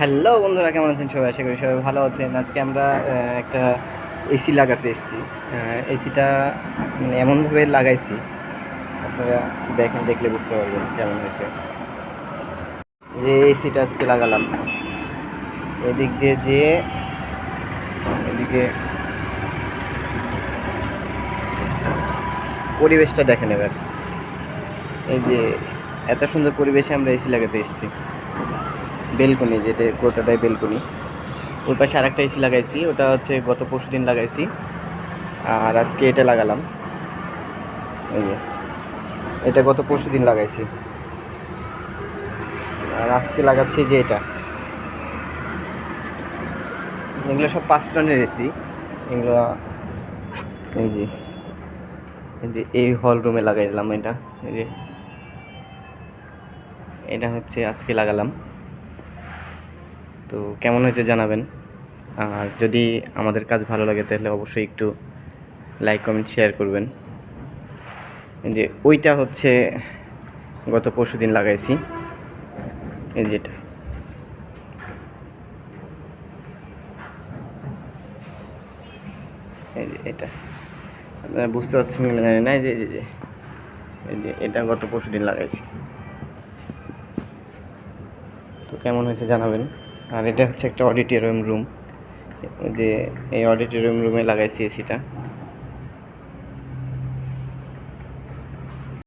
Hello বন্ধুরা, কেমন আছেন সবাই? আশা করি সবাই ভালো আছেন। আজকে আমরা একটা এসি লাগাতে এসেছি। এসিটা এমনভাবে লাগাইছি, আপনারা দেখলে বুঝতে পারবেন কেমন হয়েছে। যে এসিটা আজকে লাগালাম, এদিক দিয়ে যেয়ে এদিকে পরিবেশটা দেখেন এবার। এই যে এত সুন্দর পরিবেশে আমরা এসি লাগাতে এসেছি। বেলকনি, যেটা গোটাটাই বেলকনি। ওই পাশে আরেকটা এসি লাগাইছি, ওটা হচ্ছে গত পরশুদিন লাগাইছি। আর আজকে এটা লাগালাম। এই যে এটা গত পরশুদিন লাগাইছি, আর আজকে লাগাচ্ছি যে এটা। এগুলো সব 5 টনের এসি এগুলো। এই যে এই হল রুমে লাগাই দিলাম এটা। এই যে এটা হচ্ছে আজকে লাগালাম। তো কেমন হয়েছে জানাবেন। আর যদি আমাদের কাজ ভালো লাগে তাহলে অবশ্যই একটু লাইক কমেন্ট শেয়ার করবেন। যে ওইটা হচ্ছে গত পরশুদিন লাগাইছি। এই যেটা, এই যে এটা আপনারা বুঝতে পারছেন কিনা জানি না। এই যে এটা গত পরশুদিন লাগাইছি। তো কেমন হয়েছে জানাবেন। আর এটা হচ্ছে একটা অডিটোরিয়াম রুম। যে এই অডিটোরিয়াম রুমে লাগাইছি এসিটা।